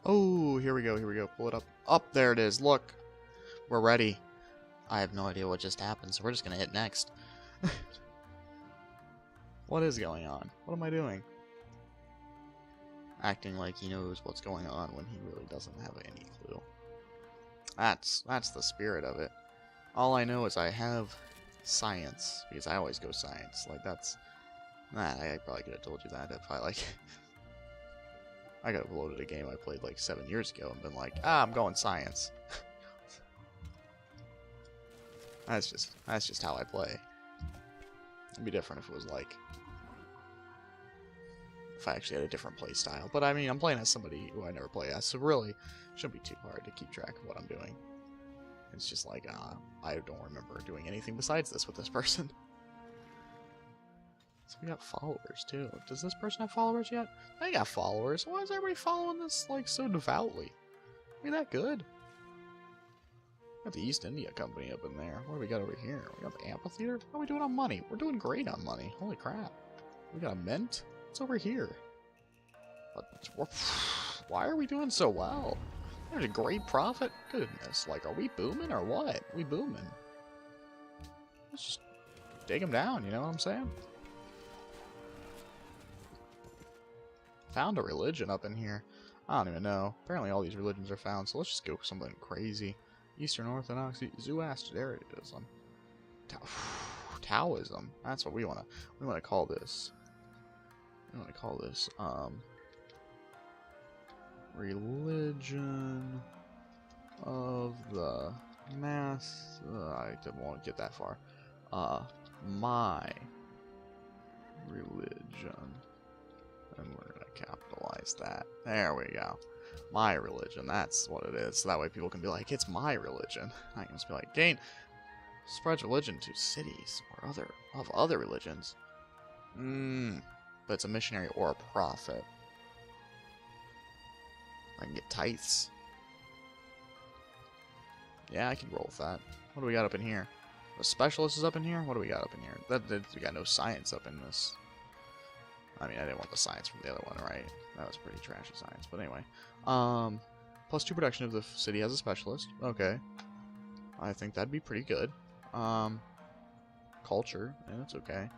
Oh, here we go, here we go. Pull it up. Up, there it is. Look. We're ready. I have no idea what just happened, so we're just going to hit next. What is going on? What am I doing? Acting like he knows what's going on when he really doesn't have any clue. That's the spirit of it. All I know is I have science, because I always go science. Like, that's... Nah, I probably could have told you that if I, like... I could have loaded a game I played, like, 7 years ago and been like, I'm going science. That's just how I play. It'd be different if it was, like... If I actually had a different play style. But, I mean, I'm playing as somebody who I never play as, so really, it shouldn't be too hard to keep track of what I'm doing. It's just like, I don't remember doing anything besides this with this person. So we got followers, too. Does this person have followers yet? They got followers. Why is everybody following this, like, so devoutly? Ain't that good? Got the East India Company up in there. What do we got over here? We got the amphitheater? How are we doing on money? We're doing great on money. Holy crap. We got a mint? What's over here? Why are we doing so well? There's a great profit. Goodness, like, are we booming or what? We booming. Let's just dig them down, you know what I'm saying? Found a religion up in here. I don't even know. Apparently all these religions are found, so let's just go with something crazy. Eastern Orthodoxy, Zoroastrianism, Taoism. That's what we want to call this. We want to call this religion of the mass. I didn't want to get that far. My religion, and we're gonna capitalize that. There we go. My religion. That's what it is. So that way people can be like, it's my religion. I can just be like, gain spread religion to cities or other religions. But it's a missionary or a prophet. I can get tithes. Yeah, I can roll with that. What do we got up in here? The specialist is up in here? What do we got up in here? We got no science up in this. I mean, I didn't want the science from the other one, right? That was pretty trashy science. But anyway. +2 production if the city has a specialist. Okay. I think that'd be pretty good. Culture. Yeah, that's okay.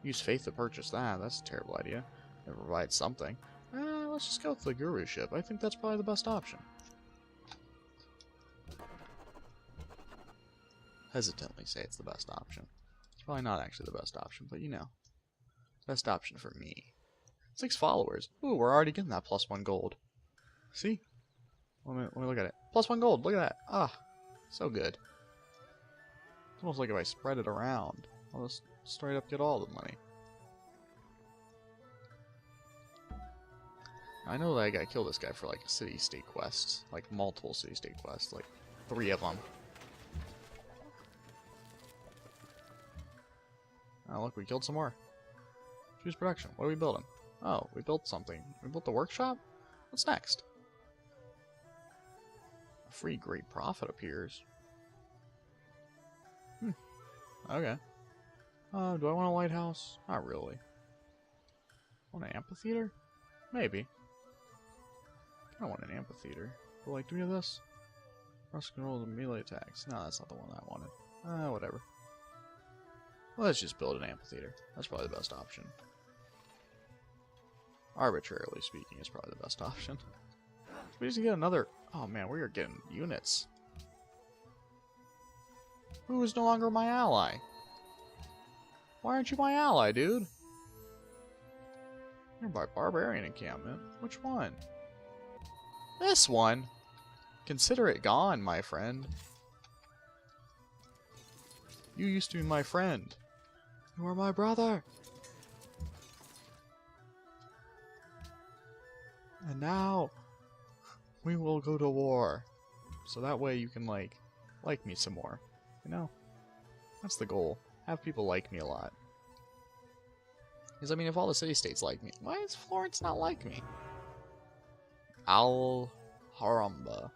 Use faith to purchase that. That's a terrible idea. It provides something. Let's just go with the guruship. I think that's probably the best option. Hesitantly say it's the best option. It's probably not actually the best option, but you know. Best option for me. 6 followers. Ooh, we're already getting that +1 gold. See? Let me look at it. +1 gold. Look at that. Ah, so good. It's almost like if I spread it around, I'll just straight up get all the money. I know that I gotta kill this guy for like a city-state quest. Like multiple city-state quests. Like 3 of them. Oh, look, we killed some more. Choose production. What are we building? Oh, we built something. We built the workshop? What's next? A free great profit appears. Okay. Do I want a lighthouse? Not really. Want an amphitheater? Maybe. I don't want an amphitheater. But like, do we have this? Cross control the melee attacks. No, that's not the one I wanted. Whatever. Let's just build an amphitheater. That's probably the best option. Arbitrarily speaking, is probably the best option. We just get another... Oh man, we are getting units. Who is no longer my ally? Why aren't you my ally, dude? You're by barbarian encampment. Which one? This one? Consider it gone, my friend. You used to be my friend. You are my brother. And now, we will go to war. So that way you can, like me some more. You know? That's the goal. Have people like me a lot. Because, I mean, if all the city-states like me, why is Florence not like me? Al-Haramba.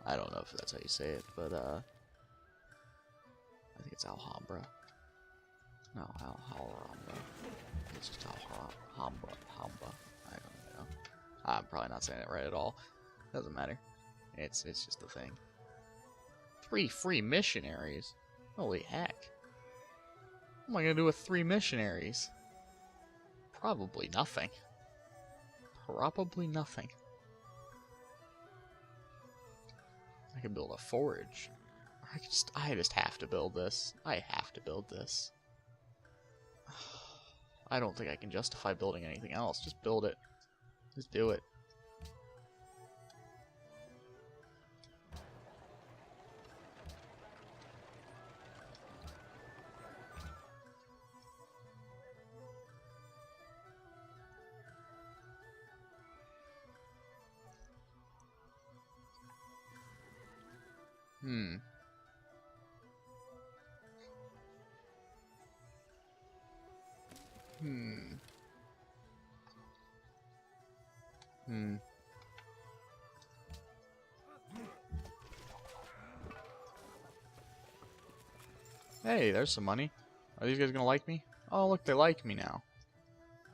I don't know if that's how you say it, but, I think it's Alhambra. No, Al-Haramba. It's just Alhambra. I don't know. I'm probably not saying it right at all. Doesn't matter. It's just a thing. 3 free missionaries? Holy heck. What am I gonna do with 3 missionaries? Probably nothing. Probably nothing. I can build a forge. I just have to build this. I have to build this. I don't think I can justify building anything else. Just build it. Just do it. Hmm. Hey, there's some money. Are these guys gonna like me? Oh, look, they like me now.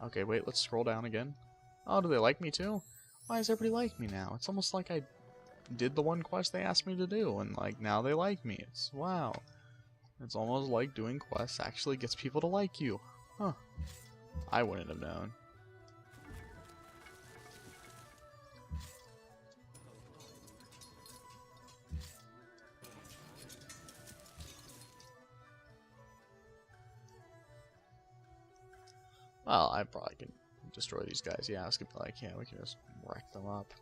Okay, wait, let's scroll down again. Oh, do they like me too? Why does everybody like me now? It's almost like I did the one quest they asked me to do, and like now they like me. It's wow. It's almost like doing quests actually gets people to like you. Huh. I wouldn't have known. Well, I probably can destroy these guys. Yeah, I was gonna be like, yeah, we can just wreck them up.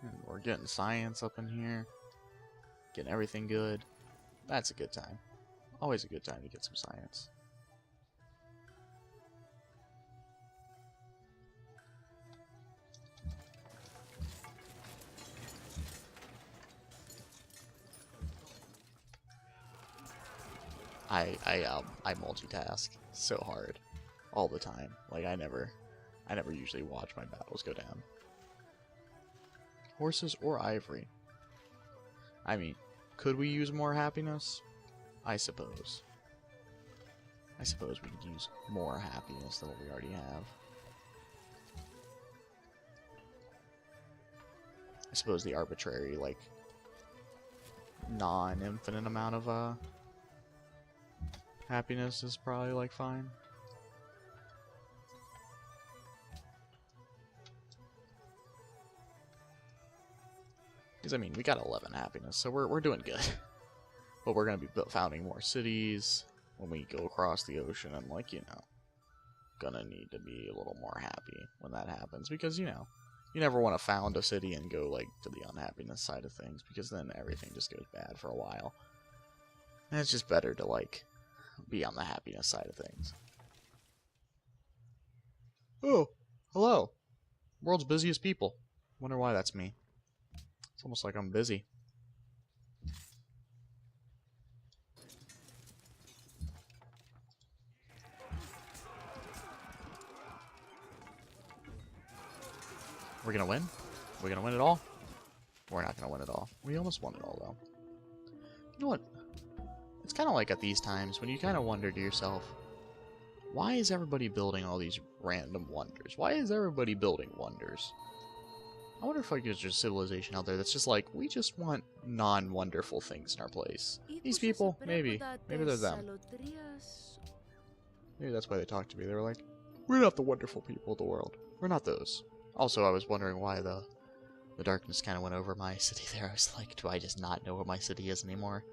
And we're getting science up in here. Getting everything good. That's a good time. Always a good time to get some science. I multitask so hard all the time. Like I never usually watch my battles go down. Horses or ivory? I mean, could we use more happiness? I suppose. I suppose we could use more happiness than what we already have. I suppose the arbitrary, like, non-infinite amount of happiness is probably like fine. Because I mean, we got 11 happiness, so we're doing good. But we're gonna be founding more cities when we go across the ocean, and like gonna need to be a little more happy when that happens, because you never want to found a city and go like to the unhappiness side of things, because then everything just goes bad for a while. And it's just better to like be on the happiness side of things. Oh, hello. World's busiest people. Wonder why that's me. It's almost like I'm busy. We're gonna win? We're gonna win it all? We're not gonna win it all. We almost won it all, though. You know what? It's kind of like at these times when you kind of wonder to yourself, why is everybody building all these random wonders? Why is everybody building wonders? I wonder if like there's just civilization out there that's just like, we just want non-wonderful things in our place. These people, maybe they're them. Maybe that's why they talk to me. They're like, we're not the wonderful people of the world. We're not those. Also, I was wondering why the darkness kind of went over my city there. I was like, do I just not know what my city is anymore?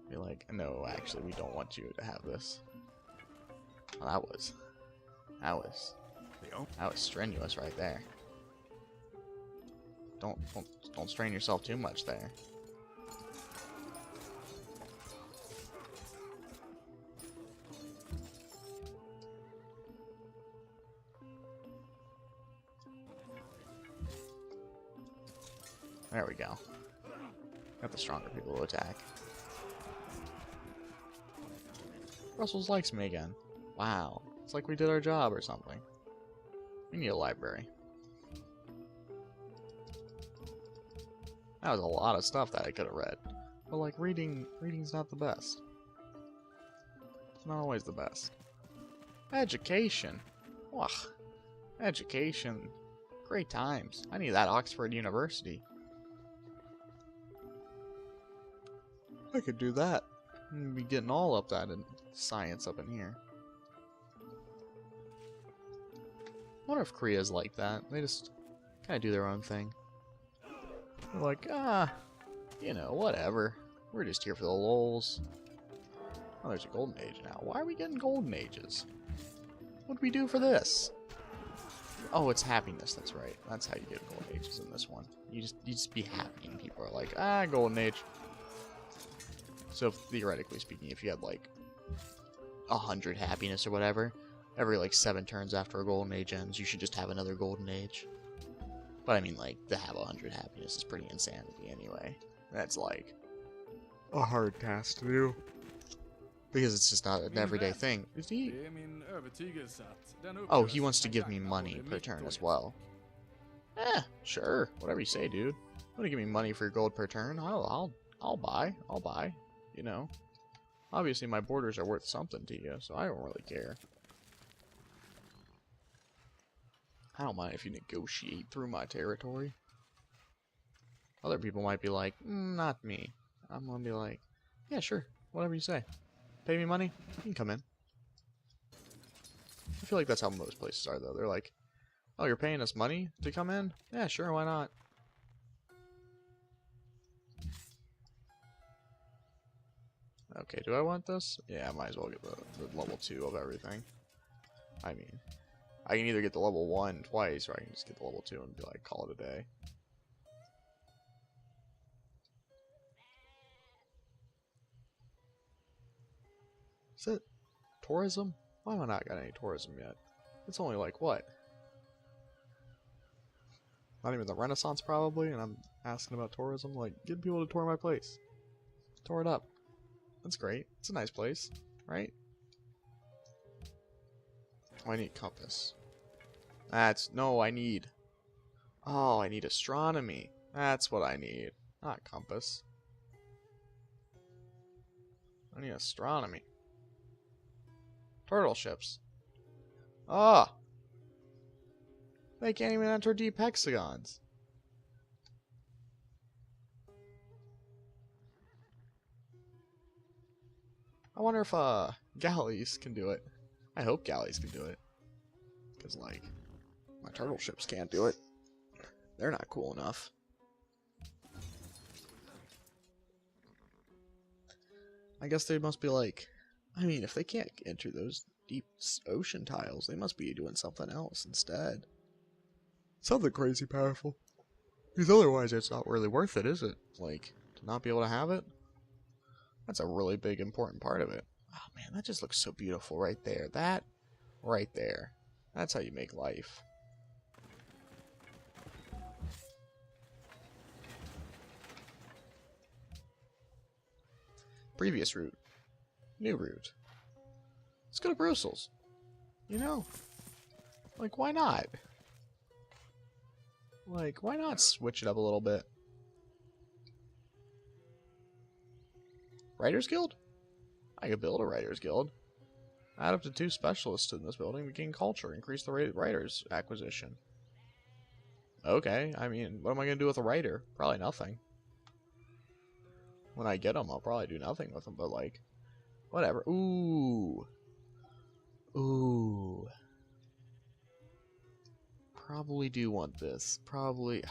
Be like, no, actually, we don't want you to have this. Well, that was strenuous right there. Don't strain yourself too much there. There we go. Got the stronger people to attack. Brussels likes me again. Wow. It's like we did our job or something. We need a library. That was a lot of stuff that I could have read. But like reading's not the best. It's not always the best. Education. Ugh. Education. Great times. I need that Oxford University. I could do that. I'm be getting all up that in science up in here. I wonder if Korea's like that. They just kind of do their own thing. They're like, you know, whatever. We're just here for the lulz. Oh, there's a golden age now. Why are we getting golden ages? What do we do for this? Oh, it's happiness. That's right. That's how you get golden ages in this one. You just be happy, and people are like, golden age. So theoretically speaking, if you had like 100 happiness or whatever, every like 7 turns after a golden age ends, you should just have another golden age. But I mean, like, to have 100 happiness is pretty insanity anyway. That's like a hard task to do. Because it's just not an everyday thing. Is he? Oh, he wants to give me money per turn as well. Sure. Whatever you say, dude. You want to give me money for your gold per turn? I'll buy. I'll buy. You know. Obviously, my borders are worth something to you, so I don't really care. I don't mind if you negotiate through my territory. Other people might be like, not me. I'm gonna be like, yeah, sure. Whatever you say. Pay me money, you can come in. I feel like that's how most places are, though. They're like, oh, you're paying us money to come in? Yeah, sure, why not? Okay, do I want this? Yeah, I might as well get the level 2 of everything. I mean, I can either get the level 1 twice, or I can just get the level 2 and be like, call it a day. Is it tourism? Why have I not got any tourism yet? It's only like, what? Not even the Renaissance, probably, and I'm asking about tourism? Like, get people to tour my place. Tour it up. That's great. It's a nice place, right? Oh, I need compass. No, I need... Oh, I need astronomy. That's what I need. Not compass. I need astronomy. Turtle ships. Ah! They can't even enter deep hexagons. I wonder if galleys can do it. I hope galleys can do it. Because, like, my turtle ships can't do it. They're not cool enough. I guess they must be like... I mean, if they can't enter those deep ocean tiles, they must be doing something else instead. Something crazy powerful. Because otherwise it's not really worth it, is it? Like, to not be able to have it? That's a really big, important part of it. Oh man, that just looks so beautiful right there. That right there. That's how you make life. Previous route. New route. Let's go to Brussels. You know? Like, why not? Like, why not switch it up a little bit? Writers Guild? I could build a Writers Guild. Add up to 2 specialists in this building to gain culture. Increase the writers acquisition. Okay, I mean, what am I going to do with a writer? Probably nothing. When I get them, I'll probably do nothing with them, but like, whatever. Ooh. Ooh. Probably do want this. Probably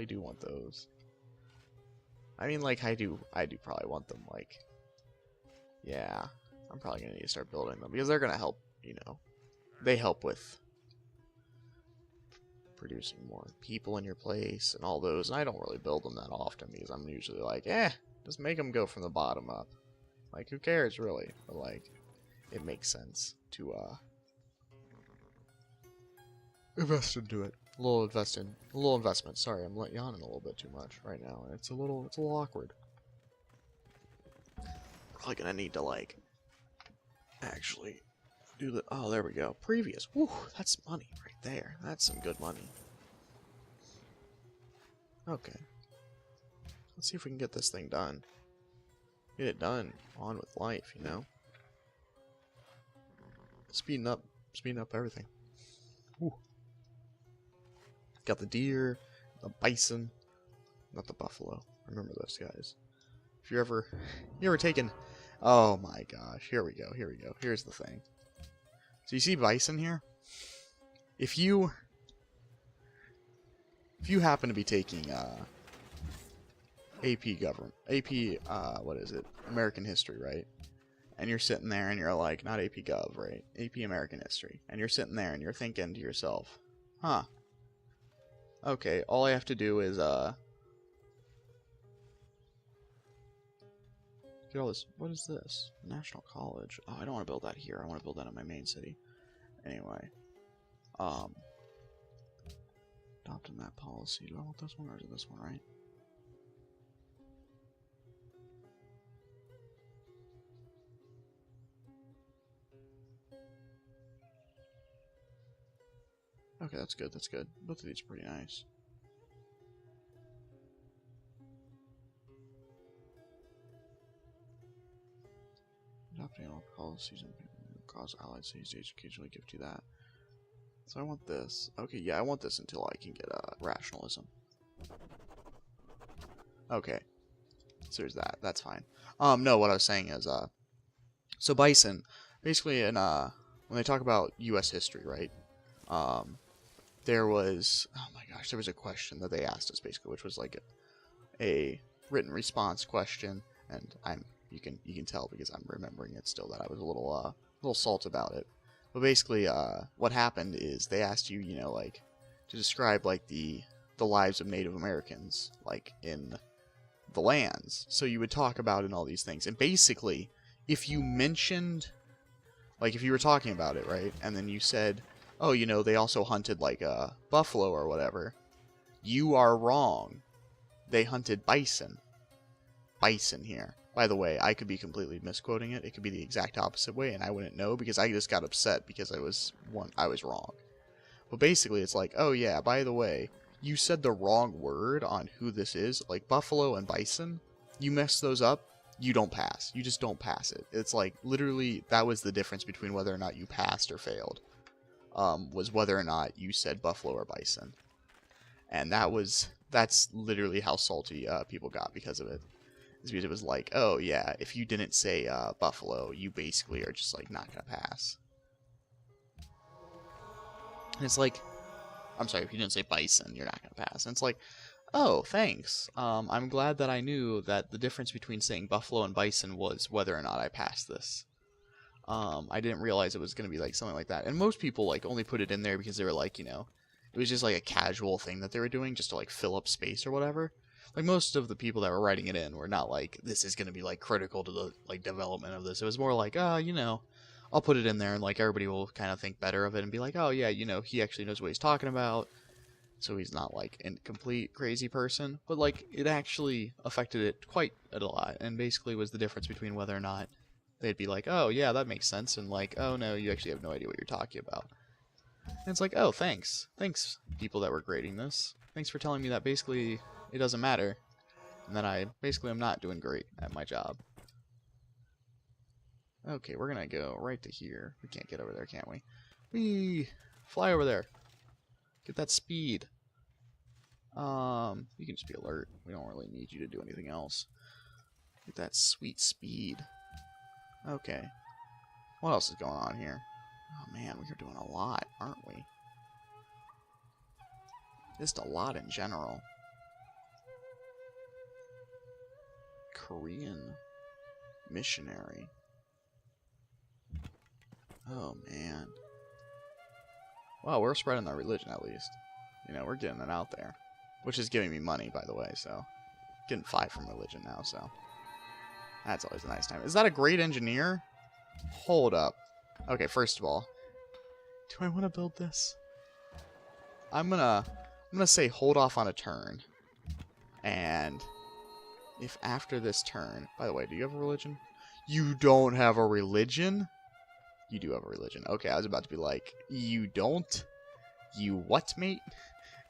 do want those. I mean, like, I do probably want them, like, yeah. I'm probably going to need to start building them, because they're going to help, you know. They help with producing more people in your place and all those, and I don't really build them that often, because I'm usually like, just make them go from the bottom up. Like, who cares, really? But, like, it makes sense to, invest into it. A little investment. Sorry, I'm yawning a little bit too much right now, and it's a little awkward. Probably gonna need to, like, actually do the... Oh, there we go. Previous. Woo, that's money right there. That's some good money. Okay. Let's see if we can get this thing done. Get it done. On with life, you know? speeding up everything. Ooh. Got the deer, the bison, not the buffalo. Remember those guys. If you ever taken, oh my gosh, here we go. Here's the thing. So you see bison here? If you happen to be taking what is it? American history, right? And you're sitting there and you're like, not AP Gov, right? AP American history. And you're sitting there and you're thinking to yourself, huh, okay, all I have to do is get all this. What is this? National College. Oh, I don't want to build that here. I want to build that in my main city. Anyway, adopting that policy. Do I want this one or is it this one, right? Okay, that's good. That's good. Both of these are pretty nice. Adopting all policies and cause allied cities to occasionally give to that. So I want this. Okay, yeah, I want this until I can get rationalism. Okay, so there's that. That's fine. No, what I was saying is, so bison, basically, in when they talk about U.S. history, right? There was, oh my gosh, there was a question that they asked us basically, which was like a written response question, and you can tell because I'm remembering it still that I was a little salt about it. But basically, what happened is they asked you, you know, like to describe like the lives of Native Americans, like in the lands. So you would talk about it and all these things, and basically, if you mentioned, like if you were talking about it, right, and then you said, oh, you know, they also hunted like a buffalo or whatever, you are wrong. They hunted bison. Bison here. By the way, I could be completely misquoting it. It could be the exact opposite way, and I wouldn't know because I just got upset because I was wrong. But basically, it's like, oh yeah, by the way, you said the wrong word on who this is, like buffalo and bison. You mess those up, you don't pass. You just don't pass it. It's like literally that was the difference between whether or not you passed or failed. Was whether or not you said buffalo or bison, and that's literally how salty people got because of it. Is because it was like, oh yeah, if you didn't say buffalo, you basically are just like not gonna pass. And it's like, I'm sorry, if you didn't say bison, you're not gonna pass. And it's like, oh, thanks. I'm glad that I knew that the difference between saying buffalo and bison was whether or not I passed this. I didn't realize it was going to be like something like that. And most people like only put it in there because they were like, you know, it was just like a casual thing that they were doing just to like fill up space or whatever. Like most of the people that were writing it in were not like, this is going to be like critical to the like development of this. It was more like, you know, I'll put it in there and like everybody will kind of think better of it and be like, oh yeah, you know, he actually knows what he's talking about. So he's not like a complete crazy person. But like it actually affected it quite a lot and basically was the difference between whether or not they'd be like, oh, yeah, that makes sense, and like, oh, no, you actually have no idea what you're talking about. And it's like, oh, thanks. Thanks, people that were grading this. Thanks for telling me that basically it doesn't matter, and that I basically am not doing great at my job. Okay, we're gonna go right to here. We can't get over there, can't we? Whee! Fly over there. Get that speed. You can just be alert. We don't really need you to do anything else. Get that sweet speed. Okay. What else is going on here? Oh man, we are doing a lot, aren't we? Just a lot in general. Korean missionary. Oh man. Wow, we're spreading our religion at least. You know, we're getting it out there. Which is giving me money, by the way, so. Getting 5 from religion now, so. That's always a nice time. Is that a great engineer? Hold up. Okay, first of all, do I want to build this? I'm gonna say hold off on a turn. And if after this turn, by the way, do you have a religion? You don't have a religion? You do have a religion. Okay, I was about to be like, you don't? You what, mate?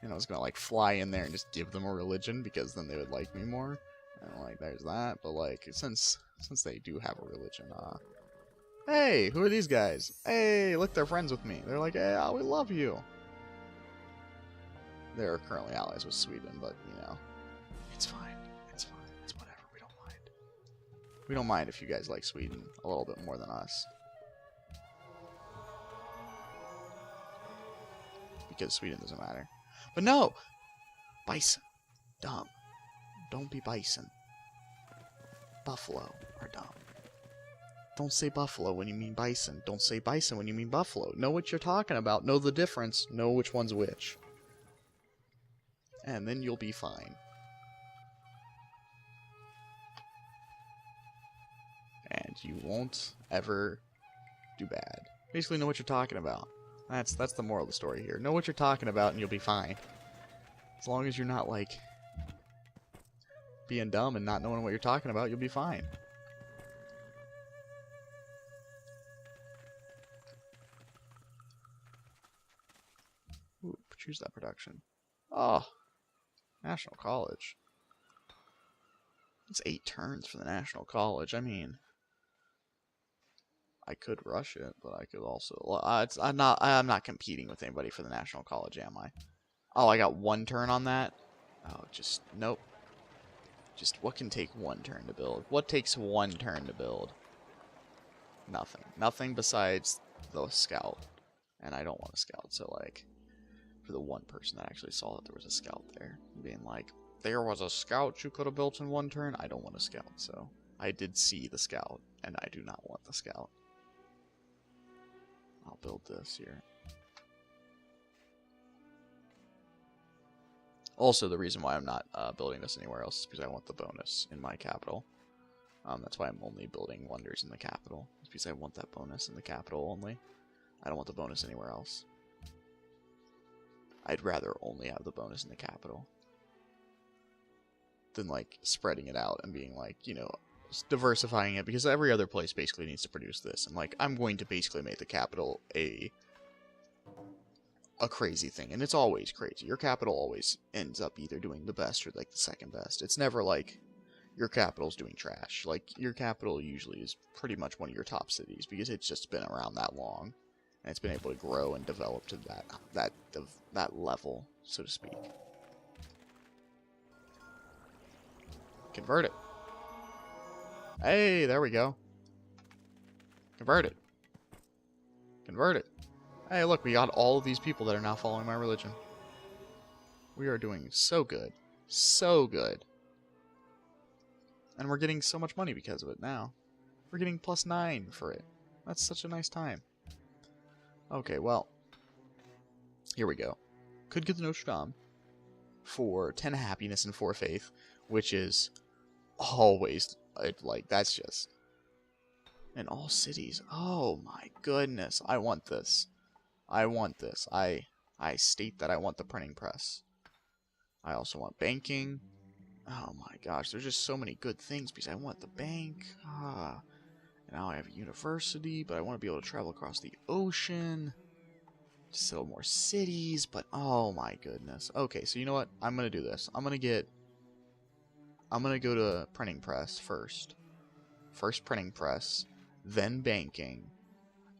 And I was gonna like fly in there and just give them a religion because then they would like me more. And like, there's that. But like, since they do have a religion, Hey, who are these guys? Hey, look, they're friends with me. They're like, hey, we love you. They're currently allies with Sweden, but, you know, it's fine. It's fine. It's whatever. We don't mind. We don't mind if you guys like Sweden a little bit more than us. Because Sweden doesn't matter. But no! Bison. Dumb. Don't be bison. Buffalo are dumb. Don't say buffalo when you mean bison. Don't say bison when you mean buffalo. Know what you're talking about. Know the difference. Know which one's which. And then you'll be fine. And you won't ever do bad. Basically, know what you're talking about. That's the moral of the story here. Know what you're talking about and you'll be fine. As long as you're not, like, being dumb and not knowing what you're talking about, you'll be fine. Ooh, choose that production. Oh, National College. It's 8 turns for the National College. I mean, I could rush it, but I could also. I'm not competing with anybody for the National College, am I? Oh, I got 1 turn on that. Oh, just nope. Just what can take 1 turn to build? What takes 1 turn to build? Nothing. Nothing besides the scout. And I don't want a scout, so like, for the one person that actually saw that there was a scout there, being like, there was a scout you could have built in 1 turn, I don't want a scout, so I did see the scout, and I do not want the scout. I'll build this here. Also, the reason why I'm not building this anywhere else is because I want the bonus in my capital. That's why I'm only building wonders in the capital. It's because I want that bonus in the capital only. I don't want the bonus anywhere else. I'd rather only have the bonus in the capital than, like, spreading it out and being, like, you know, diversifying it, because every other place basically needs to produce this. And, like, I'm going to basically make the capital a crazy thing. And it's always crazy. Your capital always ends up either doing the best or, like, the second best. It's never, like, your capital's doing trash. Like, your capital usually is pretty much one of your top cities, because it's just been around that long. And it's been able to grow and develop to that level, so to speak. Convert it. Hey, there we go. Convert it. Convert it. Hey, look, we got all of these people that are now following my religion. We are doing so good. So good. And we're getting so much money because of it now. We're getting +9 for it. That's such a nice time. Okay, well, here we go. Could get the Notre Dame for 10 happiness and 4 faith, which is always, like, that's just, in all cities. Oh my goodness, I want this. I want this. I state that I want the printing press. I also want banking. Oh my gosh, there's just so many good things, because I want the bank. Now I have a university, but I want to be able to travel across the ocean, settle more cities, but oh my goodness. Okay, so you know what? I'm going to do this. I'm going to go to printing press first. First printing press, then banking,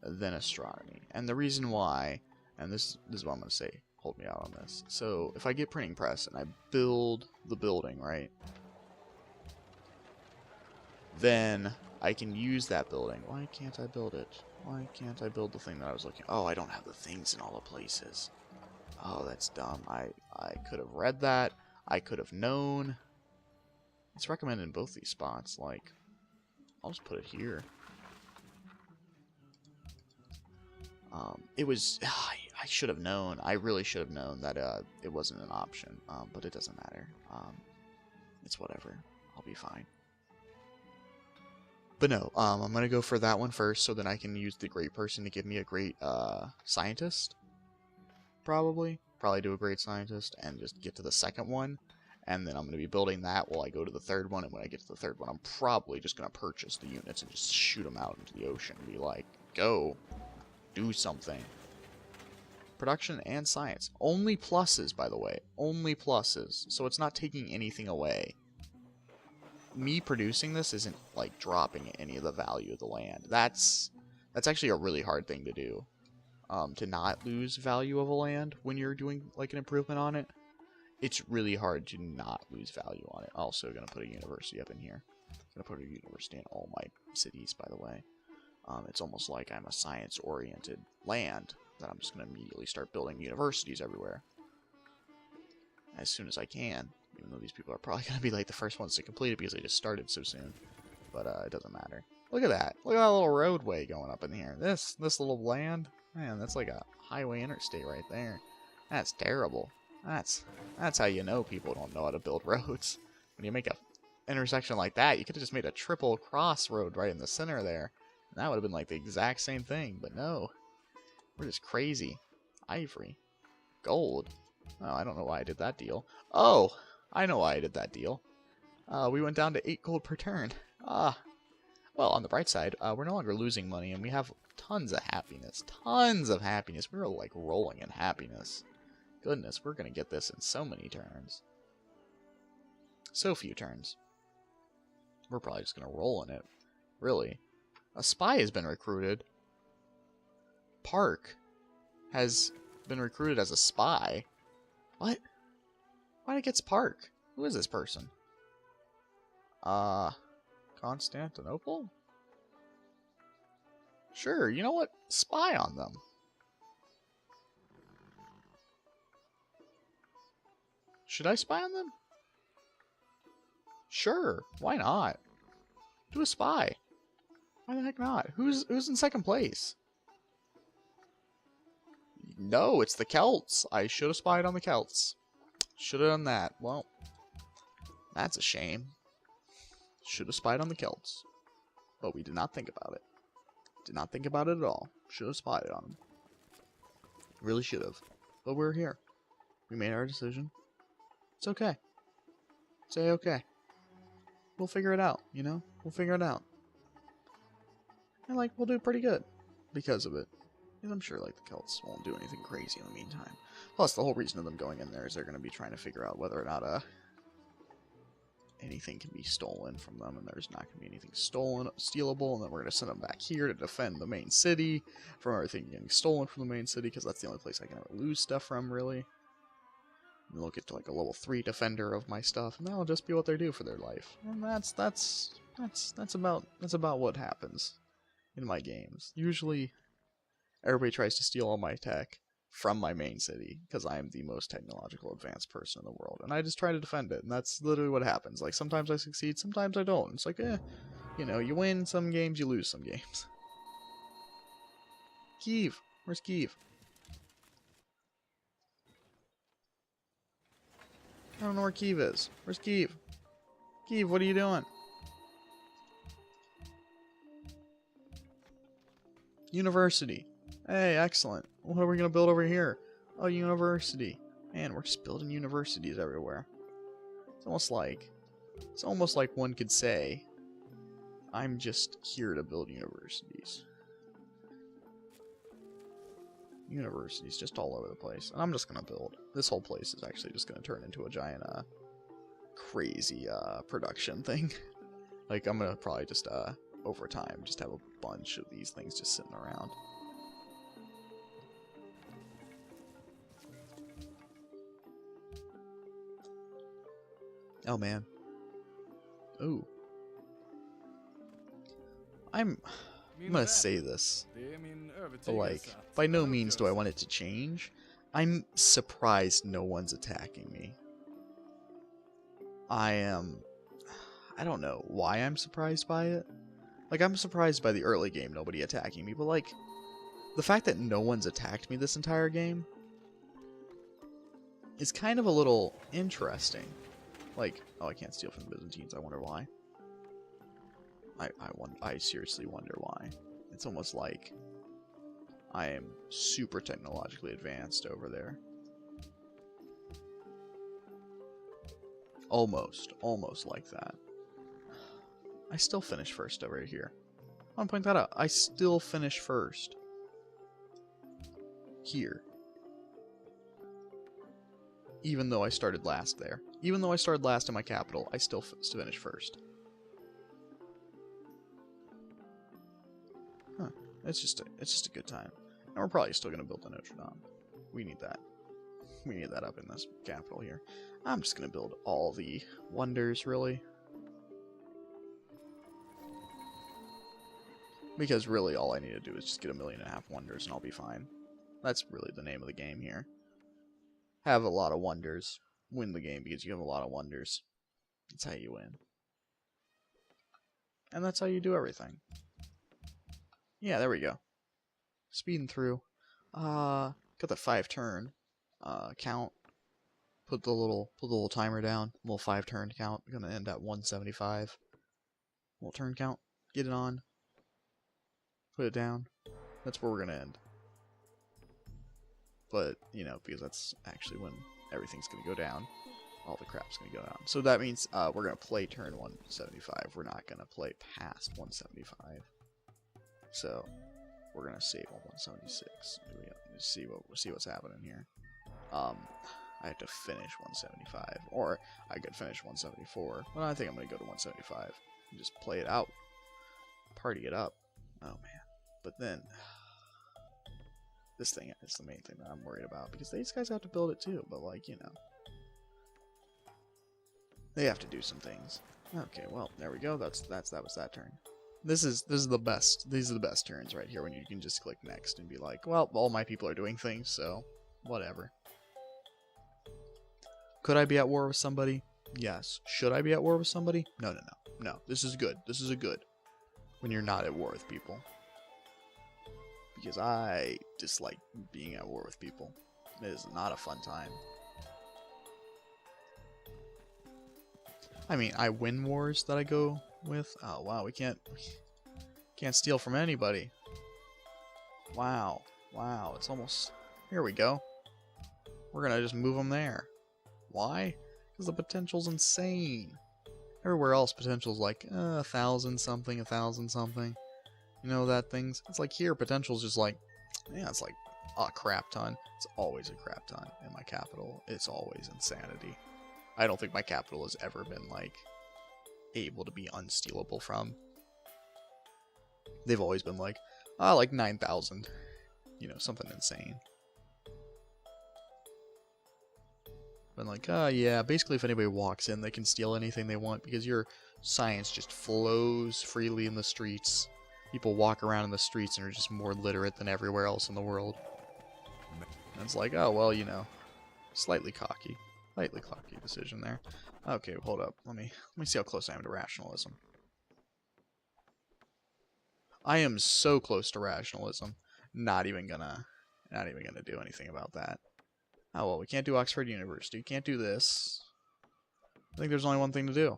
then astronomy. And the reason why, and this is what I'm going to say, hold me out on this. So if I get printing press and I build the building, right? Then I can use that building. Why can't I build it? Why can't I build the thing that I was looking? Oh, I don't have the things in all the places. Oh, that's dumb. I could have read that. I could have known. It's recommended in both these spots. Like, I'll just put it here. It was... I should have known. I really should have known that it wasn't an option. But it doesn't matter. It's whatever. I'll be fine. But no, I'm going to go for that one first, so then I can use the great person to give me a great scientist. Probably do a great scientist, and just get to the second one. And then I'm going to be building that while I go to the third one, and when I get to the third one, I'm probably just going to purchase the units and just shoot them out into the ocean and be like, go, do something. Production and science. Only pluses, by the way. Only pluses. So it's not taking anything away. Me producing this isn't, like, dropping any of the value of the land. That's That's actually a really hard thing to do. To not lose value of a land when you're doing like an improvement on it. It's really hard to not lose value on it. Also gonna put a university up in here. Gonna put a university in all my cities, by the way. It's almost like I'm a science-oriented land that I'm just gonna immediately start building universities everywhere. As soon as I can. Even though these people are probably gonna be like the first ones to complete it because they just started so soon. But it doesn't matter. Look at that. Look at that little roadway going up in here. This little land, man, that's like a highway interstate right there. That's terrible. That's how you know people don't know how to build roads. When you make a intersection like that, you could have just made a triple crossroad right in the center there. And that would have been like the exact same thing, but no. We're just crazy. Ivory. Gold. Oh, I don't know why I did that deal. Oh, I know why I did that deal. We went down to 8 gold per turn. Well, on the bright side, we're no longer losing money, and we have tons of happiness. Tons of happiness. We're, like, rolling in happiness. Goodness, we're going to get this in so many turns. So few turns. We're probably just going to roll in it. Really. A spy has been recruited. Park has been recruited as a spy. What? Why gets Park? Who is this person? Constantinople? Sure, you know what? Spy on them. Should I spy on them? Sure, why not? Do a spy. Why the heck not? Who's in second place? No, it's the Celts. I should have spied on the Celts. Should have done that. Well, that's a shame. Should have spied on the Celts. But we did not think about it. Did not think about it at all. Should have spied on them. Really should have. But we're here. We made our decision. It's okay. Say okay. We'll figure it out, you know? We'll figure it out. And, like, we'll do pretty good because of it. And I'm sure, like, the Celts won't do anything crazy in the meantime. Plus, the whole reason of them going in there is they're going to be trying to figure out whether or not, anything can be stolen from them, and there's not going to be anything stealable, and then we're going to send them back here to defend the main city from everything getting stolen from the main city, because that's the only place I can ever lose stuff from, really. And they'll get to, like, a level 3 defender of my stuff, and that'll just be what they do for their life. And that's about what happens in my games. Usually, everybody tries to steal all my tech from my main city, because I am the most technological advanced person in the world, and I just try to defend it, and that's literally what happens. Like, sometimes I succeed, sometimes I don't. It's like, you know, you win some games, you lose some games. Kyiv. Where's Kyiv? I don't know where Kyiv is. Where's Kyiv? Kyiv, what are you doing? University. Hey, excellent. What are we going to build over here? Oh, university. Man, we're just building universities everywhere. It's almost like one could say, I'm just here to build universities. Universities just all over the place. And I'm just going to build. This whole place is actually just going to turn into a giant, crazy, production thing. Like, I'm going to probably just, over time, just have a bunch of these things just sitting around. Oh, man. Ooh. I'm gonna say this, but, like, by no means do I want it to change. I'm surprised no one's attacking me. I don't know why I'm surprised by it. Like, I'm surprised by the early game, nobody attacking me, but, like, the fact that no one's attacked me this entire game is kind of a little interesting. Like, oh, I can't steal from the Byzantines, I wonder why. I seriously wonder why. It's almost like I am super technologically advanced over there. Almost like that. I still finish first over here. I want to point that out. I still finish first. Here. Even though I started last there. Even though I started last in my capital, I still finish first. Huh. It's just a good time. And we're probably still gonna build the Notre Dame. We need that. We need that up in this capital here. I'm just gonna build all the wonders, really. Because really all I need to do is just get 1.5 million wonders and I'll be fine. That's really the name of the game here. Have a lot of wonders. Win the game because you have a lot of wonders. That's how you win. And that's how you do everything. Yeah, there we go. Speeding through. Got the 5 turn count. Put the little timer down. Little 5 turn count. We're gonna end at 175. Little turn count. Get it on. Put it down. That's where we're gonna end. But, you know, because that's actually when everything's gonna go down. All the crap's gonna go down. So that means we're gonna play turn 175. We're not gonna play past 175. So we're gonna save on 176. See what's happening here. I have to finish 175, or I could finish 174. But I think I'm gonna go to 175 and just play it out, party it up. Oh man! But then this thing is the main thing that I'm worried about because these guys have to build it too. But like, you know, they have to do some things. Okay, well there we go. That was that turn. This is the best. These are the best turns right here when you can just click next and be like, well, all my people are doing things, so whatever. Could I be at war with somebody? Yes. Should I be at war with somebody? No. This is good. This is a good when you're not at war with people. Because I dislike being at war with people. It is not a fun time. I mean, I win wars that I go with. Oh wow, we can't steal from anybody. Wow, it's almost. Here we go. We're gonna just move them there. Why? Because the potential's insane. Everywhere else, potential's like 1,000 something, 1,000 something. You know that things. It's like here, potential's just like, yeah, it's like a crap ton. It's always a crap ton in my capital. It's always insanity. I don't think my capital has ever been like able to be unstealable from. They've always been like 9,000. You know, something insane. Been like, yeah, basically if anybody walks in, they can steal anything they want because your science just flows freely in the streets. People walk around in the streets and are just more literate than everywhere else in the world. And it's like, oh, well, you know, slightly cocky decision there. Okay, hold up. Let me see how close I am to rationalism. I am so close to rationalism. Not even gonna do anything about that. Oh well, we can't do Oxford University. You can't do this. I think there's only one thing to do.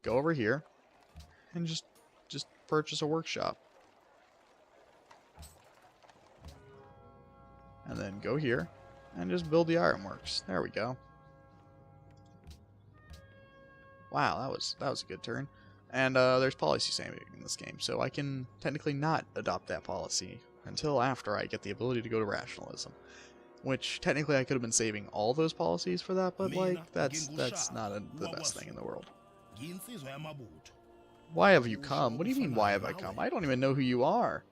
Go over here and just purchase a workshop. And then go here and just build the ironworks. There we go. Wow, that was a good turn. And there's policy saving in this game, so I can technically not adopt that policy until after I get the ability to go to rationalism. Which technically I could have been saving all those policies for that, but like that's not the best thing in the world. Why have you come? What do you mean why have I come? I don't even know who you are.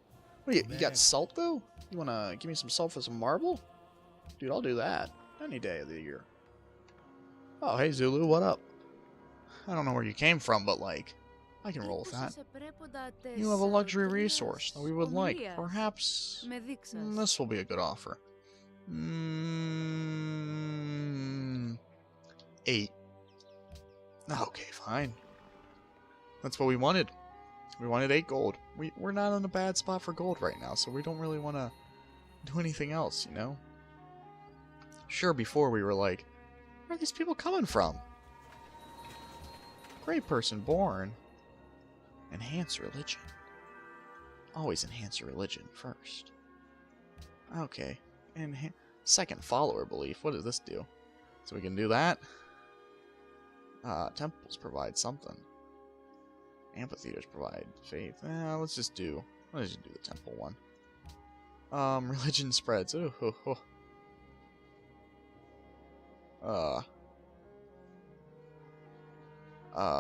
What, you got salt though? You wanna give me some salt for some marble? Dude, I'll do that any day of the year. Oh hey Zulu, what up? I don't know where you came from, but like I can roll with that. You have a luxury resource that we would like. Perhaps this will be a good offer. 8. Okay, fine. That's what we wanted. We wanted 8 gold. We're not in a bad spot for gold right now, so we don't really want to do anything else, you know? Sure, before we were like, where are these people coming from? Great person born. Enhance religion. Always enhance your religion first. Okay. Second follower belief. What does this do? So we can do that. Temples provide something. Amphitheaters provide faith. Let's just do the temple one. Religion spreads. Ooh,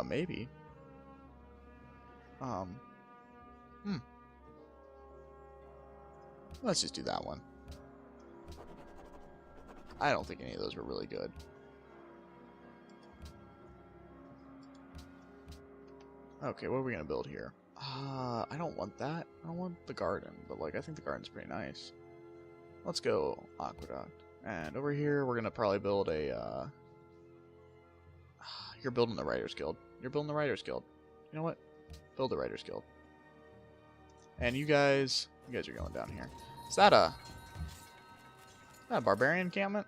maybe. Let's just do that one. I don't think any of those were really good. Okay, what are we gonna build here? I don't want that. I don't want the garden, but like I think the garden's pretty nice. Let's go aqueduct. And over here we're gonna probably build a you're building the Writers Guild. You're building the Writers Guild. You know what? Build the Writers Guild. And you guys are going down here. Is that a barbarian encampment?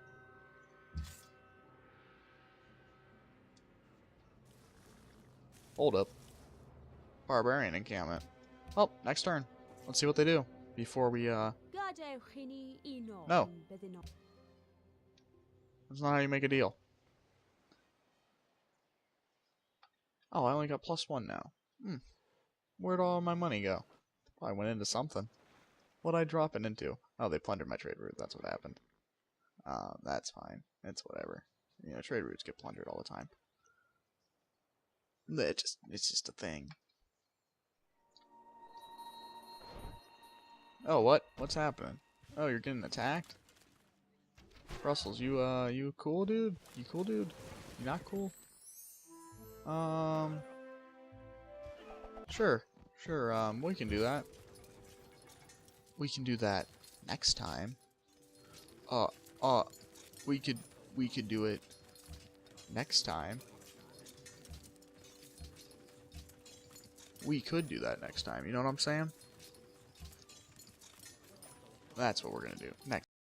Hold up. Barbarian encampment. Oh, next turn. Let's see what they do before we No. That's not how you make a deal. Oh, I only got +1 now. Where'd all my money go? Probably went into something. What'd I drop it into? Oh, they plundered my trade route. That's what happened. That's fine. It's whatever. You know, trade routes get plundered all the time. It's just a thing. Oh, what? What's happening? Oh, you're getting attacked? Brussels, you cool, dude? You cool, dude? You not cool? Sure, we can do that. We can do that next time. We could do it next time. We could do that next time, you know what I'm saying? That's what we're gonna do next.